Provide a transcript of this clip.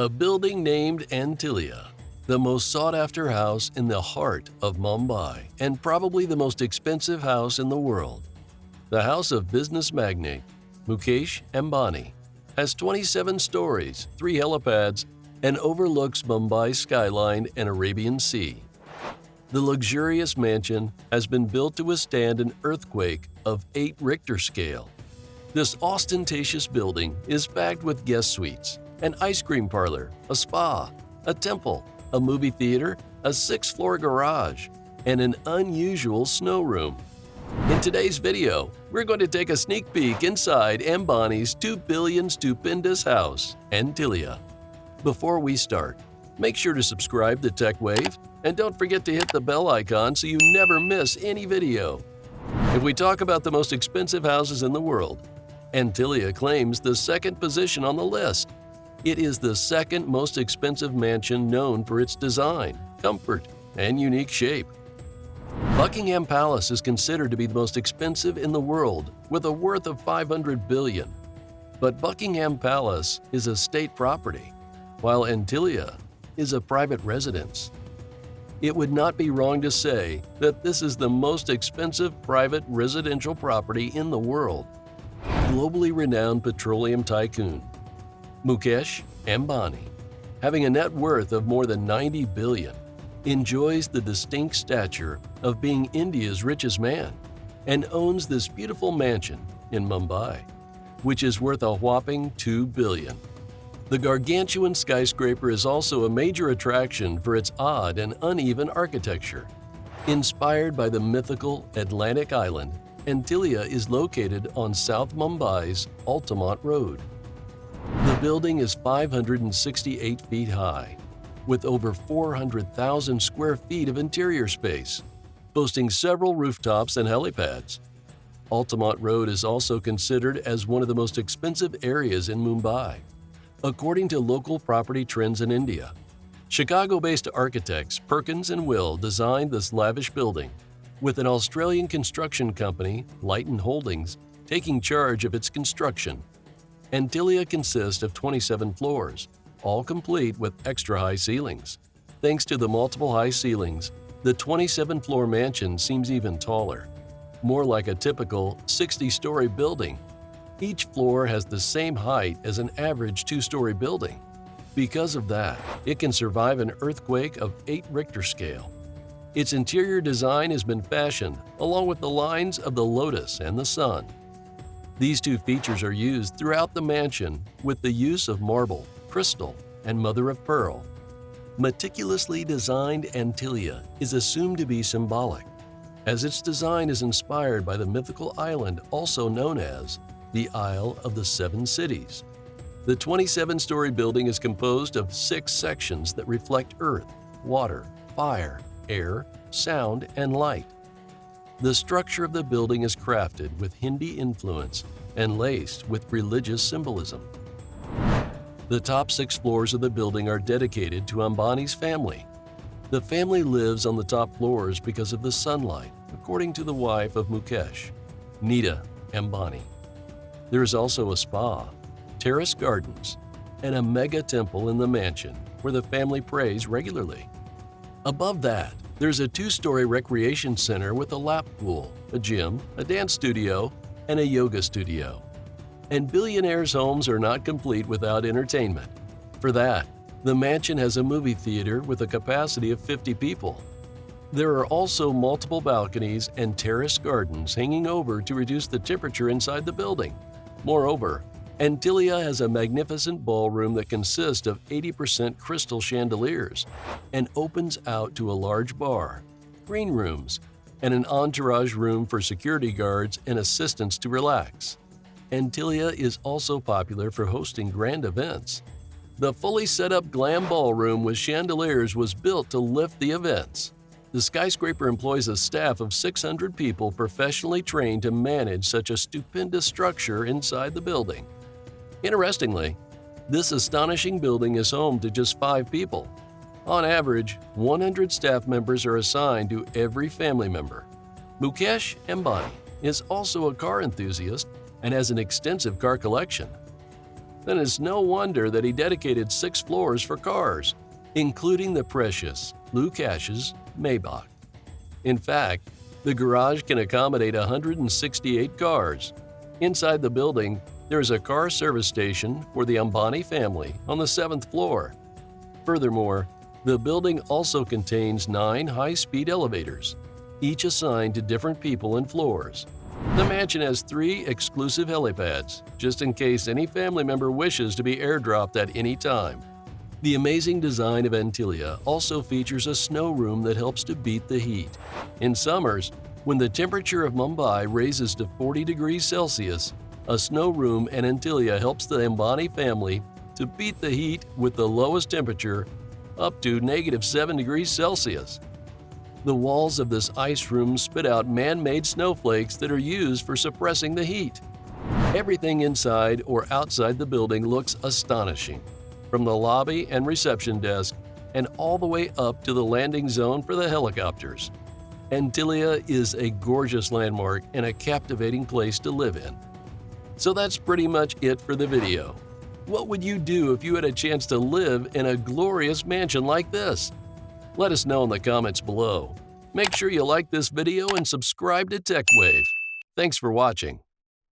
A building named Antilia, the most sought-after house in the heart of Mumbai and probably the most expensive house in the world. The house of business magnate Mukesh Ambani has 27 stories, 3 helipads, and overlooks Mumbai's skyline and Arabian Sea. The luxurious mansion has been built to withstand an earthquake of 8 Richter scale. This ostentatious building is packed with guest suites, an ice cream parlor, a spa, a temple, a movie theater, a 6th-floor garage, and an unusual snow room. In today's video, we're going to take a sneak peek inside Ambani's $2 billion stupendous house, Antilia. Before we start, make sure to subscribe to Tech Wave and don't forget to hit the bell icon so you never miss any video. If we talk about the most expensive houses in the world, Antilia claims the second position on the list. It is the second most expensive mansion known for its design, comfort, and unique shape. Buckingham Palace is considered to be the most expensive in the world, with a worth of $500 billion. But Buckingham Palace is a state property, while Antilia is a private residence. It would not be wrong to say that this is the most expensive private residential property in the world. Globally renowned petroleum tycoon Mukesh Ambani, having a net worth of more than $90 billion, enjoys the distinct stature of being India's richest man and owns this beautiful mansion in Mumbai, which is worth a whopping $2 billion. The gargantuan skyscraper is also a major attraction for its odd and uneven architecture. Inspired by the mythical Atlantic island, Antilia is located on South Mumbai's Altamont Road. The building is 568 feet high, with over 400,000 square feet of interior space, boasting several rooftops and helipads. Altamont Road is also considered as one of the most expensive areas in Mumbai, according to local property trends in India. Chicago-based architects Perkins and Will designed this lavish building, with an Australian construction company, Lighton Holdings, taking charge of its construction. Antilia consists of 27 floors, all complete with extra high ceilings. Thanks to the multiple high ceilings, the 27-floor mansion seems even taller, more like a typical 60-story building. Each floor has the same height as an average 2-story building. Because of that, it can survive an earthquake of 8 Richter scale. Its interior design has been fashioned along with the lines of the lotus and the sun. These two features are used throughout the mansion with the use of marble, crystal, and mother-of-pearl. Meticulously designed Antilia is assumed to be symbolic, as its design is inspired by the mythical island also known as the Isle of the Seven Cities. The 27-story building is composed of 6 sections that reflect earth, water, fire, air, sound, and light. The structure of the building is crafted with Hindi influence and laced with religious symbolism. The top 6 floors of the building are dedicated to Ambani's family. The family lives on the top floors because of the sunlight, according to the wife of Mukesh, Nevera Ambani. There is also a spa, terrace gardens, and a mega temple in the mansion where the family prays regularly. Above that, there's a 2-story recreation center with a lap pool, a gym, a dance studio, and a yoga studio. And billionaires' homes are not complete without entertainment. For that, the mansion has a movie theater with a capacity of 50 people. There are also multiple balconies and terrace gardens hanging over to reduce the temperature inside the building. Moreover, Antilia has a magnificent ballroom that consists of 80% crystal chandeliers and opens out to a large bar, green rooms, and an entourage room for security guards and assistants to relax. Antilia is also popular for hosting grand events. The fully set-up glam ballroom with chandeliers was built to lift the events. The skyscraper employs a staff of 600 people professionally trained to manage such a stupendous structure inside the building. Interestingly, this astonishing building is home to just 5 people. On average, 100 staff members are assigned to every family member. Mukesh Ambani is also a car enthusiast and has an extensive car collection. Then it's no wonder that he dedicated 6 floors for cars, including the precious Lou Cash's Maybach. In fact, the garage can accommodate 168 cars. Inside the building, there is a car service station for the Ambani family on the 7th floor. Furthermore, the building also contains 9 high-speed elevators, each assigned to different people and floors. The mansion has 3 exclusive helipads, just in case any family member wishes to be airdropped at any time. The amazing design of Antilia also features a snow room that helps to beat the heat. In summers, when the temperature of Mumbai raises to 40 degrees Celsius, a snow room in Antilia helps the Ambani family to beat the heat with the lowest temperature up to -7 degrees Celsius. The walls of this ice room spit out man-made snowflakes that are used for suppressing the heat. Everything inside or outside the building looks astonishing, from the lobby and reception desk and all the way up to the landing zone for the helicopters. Antilia is a gorgeous landmark and a captivating place to live in. So that's pretty much it for the video. What would you do if you had a chance to live in a glorious mansion like this? Let us know in the comments below. Make sure you like this video and subscribe to TechWave. Thanks for watching.